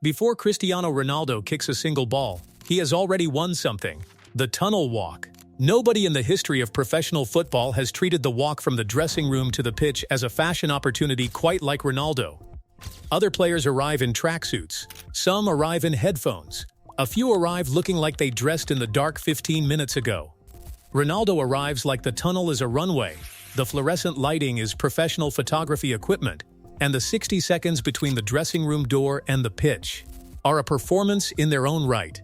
Before Cristiano Ronaldo kicks a single ball, he has already won something: the tunnel walk. Nobody in the history of professional football has treated the walk from the dressing room to the pitch as a fashion opportunity quite like Ronaldo. Other players arrive in tracksuits, some arrive in headphones, a few arrive looking like they dressed in the dark 15 minutes ago. Ronaldo arrives like the tunnel is a runway, the fluorescent lighting is professional photography equipment, and the 60 seconds between the dressing room door and the pitch are a performance in their own right.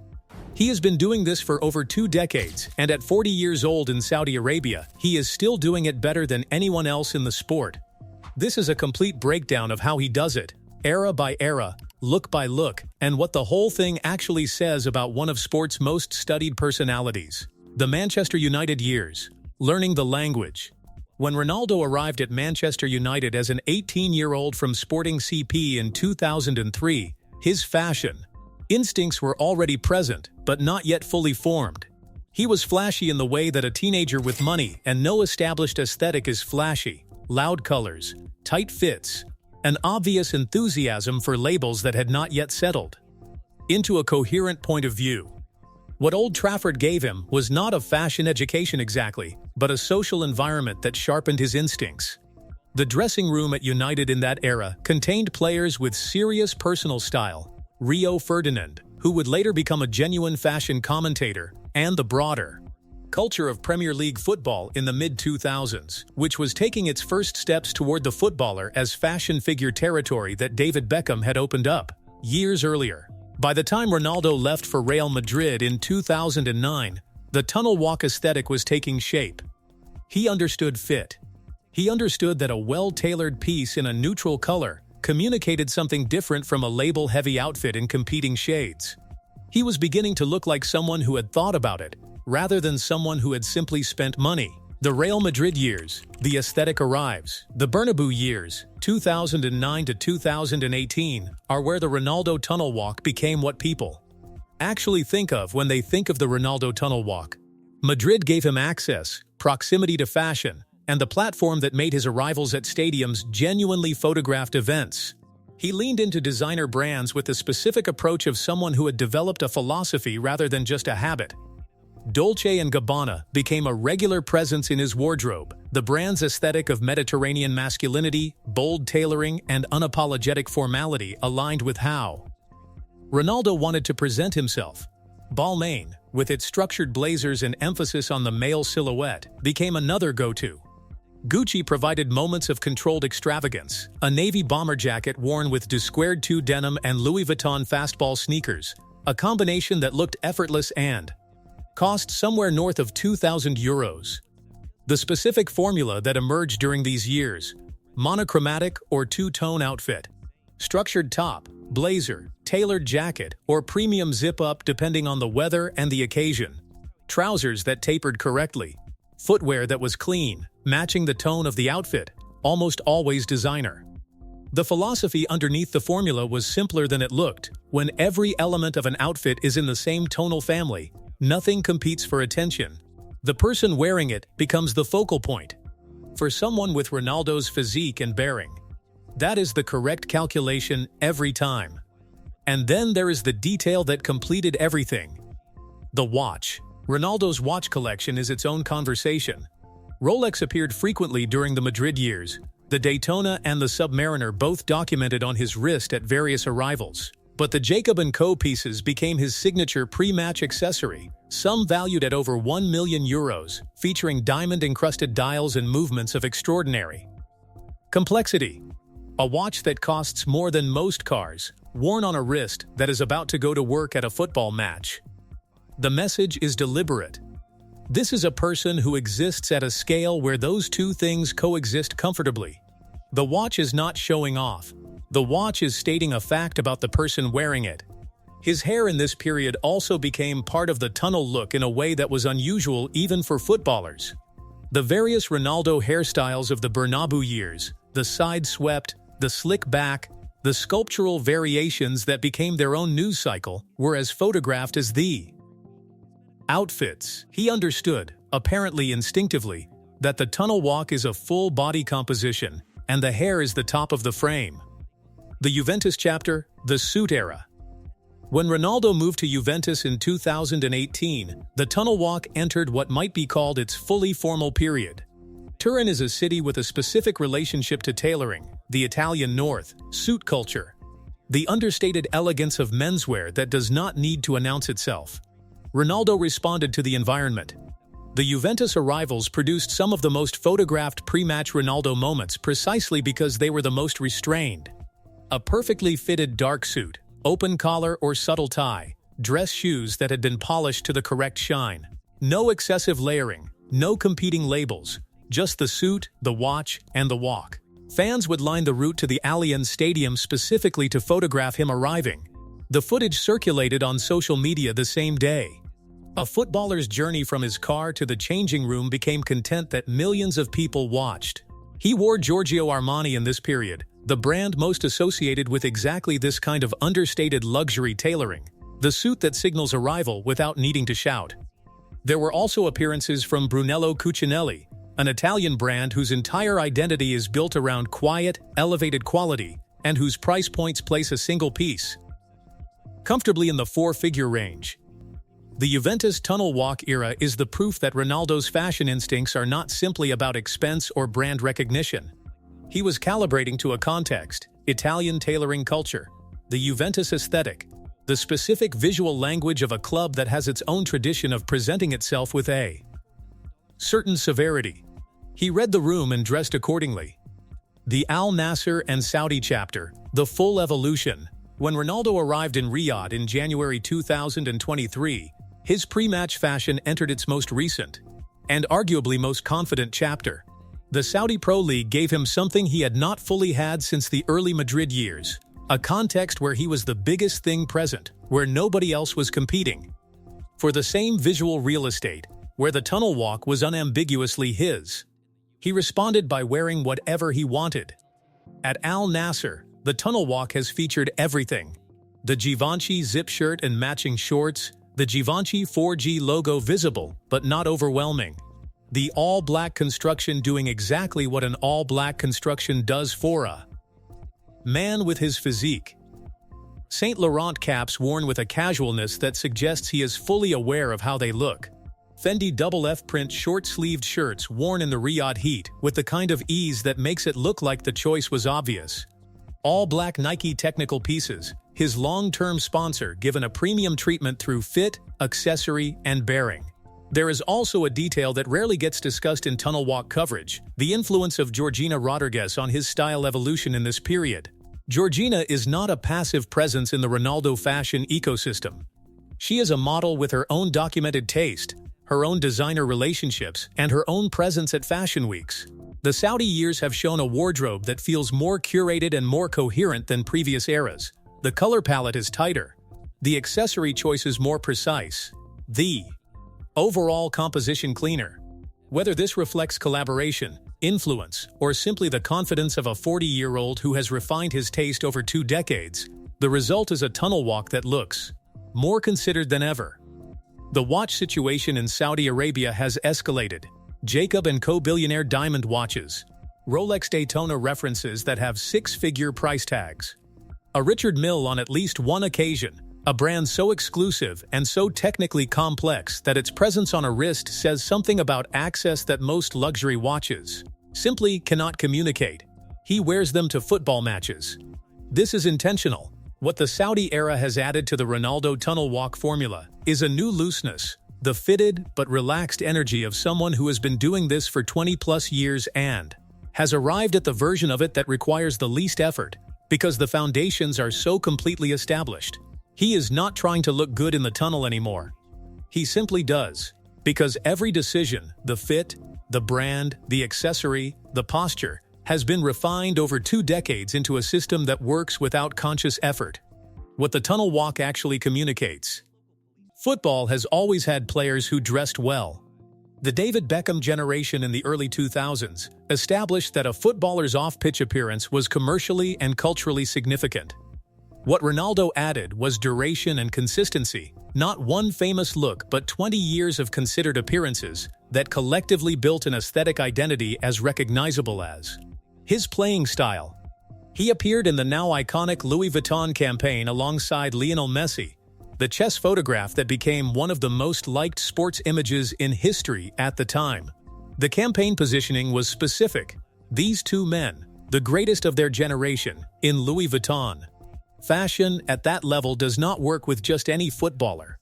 He has been doing this for over 2 decades, and at 40 years old in Saudi Arabia, he is still doing it better than anyone else in the sport. This is a complete breakdown of how he does it, era by era, look by look, and what the whole thing actually says about one of sport's most studied personalities. The Manchester United years. Learning the language. When Ronaldo arrived at Manchester United as an 18-year-old from Sporting CP in 2003, his fashion instincts were already present, but not yet fully formed. He was flashy in the way that a teenager with money and no established aesthetic is flashy: loud colors, tight fits, an obvious enthusiasm for labels that had not yet settled into a coherent point of view. What Old Trafford gave him was not a fashion education exactly, but a social environment that sharpened his instincts. The dressing room at United in that era contained players with serious personal style: Rio Ferdinand, who would later become a genuine fashion commentator, and the broader culture of Premier League football in the mid-2000s, which was taking its first steps toward the footballer as fashion figure territory that David Beckham had opened up years earlier. By the time Ronaldo left for Real Madrid in 2009, the tunnel walk aesthetic was taking shape. He understood fit. He understood that a well-tailored piece in a neutral color communicated something different from a label-heavy outfit in competing shades. He was beginning to look like someone who had thought about it, rather than someone who had simply spent money. The Real Madrid years, the aesthetic arrives. The Bernabeu years, 2009 to 2018, are where the Ronaldo tunnel walk became what people actually think of when they think of the Ronaldo tunnel walk. Madrid gave him access, proximity to fashion, and the platform that made his arrivals at stadiums genuinely photographed events. He leaned into designer brands with the specific approach of someone who had developed a philosophy rather than just a habit. Dolce & Gabbana became a regular presence in his wardrobe, the brand's aesthetic of Mediterranean masculinity, bold tailoring, and unapologetic formality aligned with how Ronaldo wanted to present himself. Balmain, with its structured blazers and emphasis on the male silhouette, became another go-to. Gucci provided moments of controlled extravagance, a navy bomber jacket worn with 𝐬𝐻 denim and Louis Vuitton fastball sneakers, a combination that looked effortless and cost somewhere north of €2,000. The specific formula that emerged during these years: monochromatic or two-tone outfit, structured top, blazer, tailored jacket, or premium zip-up depending on the weather and the occasion, trousers that tapered correctly, footwear that was clean, matching the tone of the outfit, almost always designer. The philosophy underneath the formula was simpler than it looked. When every element of an outfit is in the same tonal family, nothing competes for attention. The person wearing it becomes the focal point. For someone with Ronaldo's physique and bearing, that is the correct calculation every time. And then there is the detail that completed everything: the watch. Ronaldo's watch collection is its own conversation. Rolex appeared frequently during the Madrid years. The Daytona and the Submariner both documented on his wrist at various arrivals. But the 𝐦𝐵𝐿 pieces became his signature pre-match accessory, some valued at over €1 million, featuring diamond-encrusted dials and movements of extraordinary complexity. A watch that costs more than most cars, worn on a wrist that is about to go to work at a football match. The message is deliberate. This is a person who exists at a scale where those two things coexist comfortably. The watch is not showing off. The watch is stating a fact about the person wearing it. His hair in this period also became part of the tunnel look in a way that was unusual even for footballers. The various Ronaldo hairstyles of the Bernabeu years, the side-swept, the slick back, the sculptural variations that became their own news cycle, were as photographed as the outfits. He understood, apparently instinctively, that the tunnel walk is a full body composition, and the hair is the top of the frame. The Juventus chapter, the suit era. When Ronaldo moved to Juventus in 2018, the tunnel walk entered what might be called its fully formal period. Turin is a city with a specific relationship to tailoring, the Italian North, suit culture, the understated elegance of menswear that does not need to announce itself. Ronaldo responded to the environment. The Juventus arrivals produced some of the most photographed pre-match Ronaldo moments precisely because they were the most restrained. A perfectly fitted dark suit, open collar or subtle tie, dress shoes that had been polished to the correct shine. No excessive layering, no competing labels, just the suit, the watch, and the walk. Fans would line the route to the Allianz Stadium specifically to photograph him arriving. The footage circulated on social media the same day. A footballer's journey from his car to the changing room became content that millions of people watched. He wore Giorgio Armani in this period, the brand most associated with exactly this kind of understated luxury tailoring, the suit that signals arrival without needing to shout. There were also appearances from Brunello Cucinelli, an Italian brand whose entire identity is built around quiet, elevated quality, and whose price points place a single piece comfortably in the four-figure range. The Juventus tunnel walk era is the proof that Ronaldo's fashion instincts are not simply about expense or brand recognition. He was calibrating to a context, Italian tailoring culture, the Juventus aesthetic, the specific visual language of a club that has its own tradition of presenting itself with a certain severity. He read the room and dressed accordingly. The Al Nassr and Saudi chapter, the full evolution. When Ronaldo arrived in Riyadh in January 2023, his pre-match fashion entered its most recent, and arguably most confident chapter. The Saudi Pro League gave him something he had not fully had since the early Madrid years, a context where he was the biggest thing present, where nobody else was competing for the same visual real estate, where the tunnel walk was unambiguously his. He responded by wearing whatever he wanted. At Al Nassr, the tunnel walk has featured everything: the Givenchy zip shirt and matching shorts, the Givenchy 4G logo visible but not overwhelming, the all-black construction doing exactly what an all-black construction does for a man with his physique. Saint Laurent caps worn with a casualness that suggests he is fully aware of how they look. Fendi F print short-sleeved shirts worn in the Riyadh heat with the kind of ease that makes it look like the choice was obvious. All-black Nike technical pieces, his long-term sponsor, given a premium treatment through fit, accessory, and bearing. There is also a detail that rarely gets discussed in tunnel walk coverage: the influence of Georgina Rodriguez on his style evolution in this period. Georgina is not a passive presence in the Ronaldo fashion ecosystem. She is a model with her own documented taste, her own designer relationships, and her own presence at fashion weeks. The Saudi years have shown a wardrobe that feels more curated and more coherent than previous eras. The color palette is tighter, the accessory choices more precise, the overall composition cleaner. Whether this reflects collaboration, influence, or simply the confidence of a 40-year-old who has refined his taste over 2 decades, the result is a tunnel walk that looks more considered than ever. The watch situation in Saudi Arabia has escalated. 𝐬𝐮𝐬𝐫 billionaire diamond watches, Rolex Daytona references that have 6-figure price tags. A Richard Mille on at least one occasion, a brand so exclusive and so technically complex that its presence on a wrist says something about access that most luxury watches simply cannot communicate. He wears them to football matches. This is intentional. What the Saudi era has added to the Ronaldo tunnel walk formula is a new looseness, the fitted but relaxed energy of someone who has been doing this for 20+ years and has arrived at the version of it that requires the least effort, because the foundations are so completely established. He is not trying to look good in the tunnel anymore. He simply does, because every decision, the fit, the brand, the accessory, the posture, has been refined over 2 decades into a system that works without conscious effort. What the tunnel walk actually communicates. Football has always had players who dressed well. The David Beckham generation in the early 2000s established that a footballer's off-pitch appearance was commercially and culturally significant. What Ronaldo added was duration and consistency, not one famous look but 20 years of considered appearances that collectively built an aesthetic identity as recognizable as his playing style. He appeared in the now iconic Louis Vuitton campaign alongside Lionel Messi, the chess photograph that became one of the most liked sports images in history at the time. The campaign positioning was specific. These two men, the greatest of their generation, in Louis Vuitton. Fashion at that level does not work with just any footballer.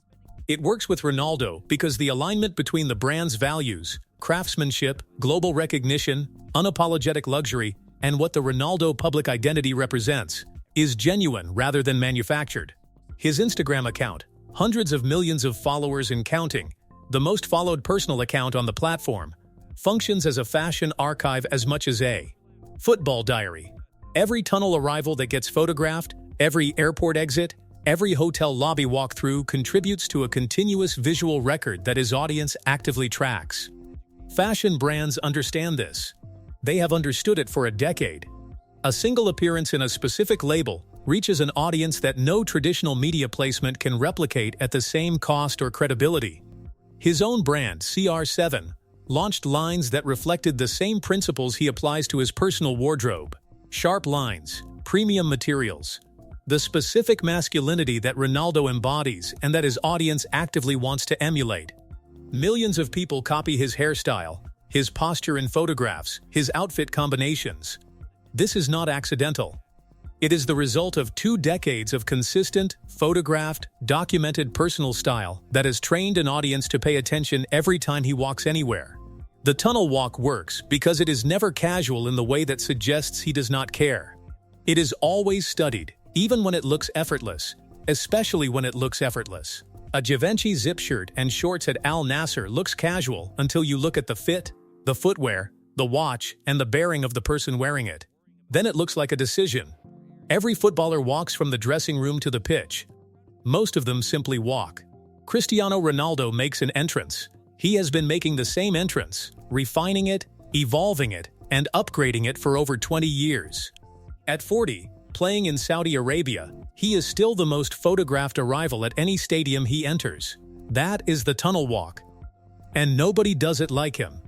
It works with Ronaldo because the alignment between the brand's values, craftsmanship, global recognition, unapologetic luxury, and what the Ronaldo public identity represents is genuine rather than manufactured. His Instagram account, hundreds of millions of followers and counting, the most followed personal account on the platform, functions as a fashion archive as much as a football diary. Every tunnel arrival that gets photographed, every airport exit, every hotel lobby walkthrough contributes to a continuous visual record that his audience actively tracks. Fashion brands understand this. They have understood it for a decade. A single appearance in a specific label reaches an audience that no traditional media placement can replicate at the same cost or credibility. His own brand, CR7, launched lines that reflected the same principles he applies to his personal wardrobe. Sharp lines, premium materials, the specific masculinity that Ronaldo embodies and that his audience actively wants to emulate. Millions of people copy his hairstyle, his posture in photographs, his outfit combinations. This is not accidental. It is the result of 2 decades of consistent, photographed, documented personal style that has trained an audience to pay attention every time he walks anywhere. The tunnel walk works because it is never casual in the way that suggests he does not care. It is always studied, even when it looks effortless, especially when it looks effortless. A Givenchy zip shirt and shorts at Al Nassr looks casual until you look at the fit, the footwear, the watch, and the bearing of the person wearing it. Then it looks like a decision. Every footballer walks from the dressing room to the pitch. Most of them simply walk. Cristiano Ronaldo makes an entrance. He has been making the same entrance, refining it, evolving it, and upgrading it for over 20 years. At 40, playing in Saudi Arabia, he is still the most photographed arrival at any stadium he enters. That is the tunnel walk. And nobody does it like him.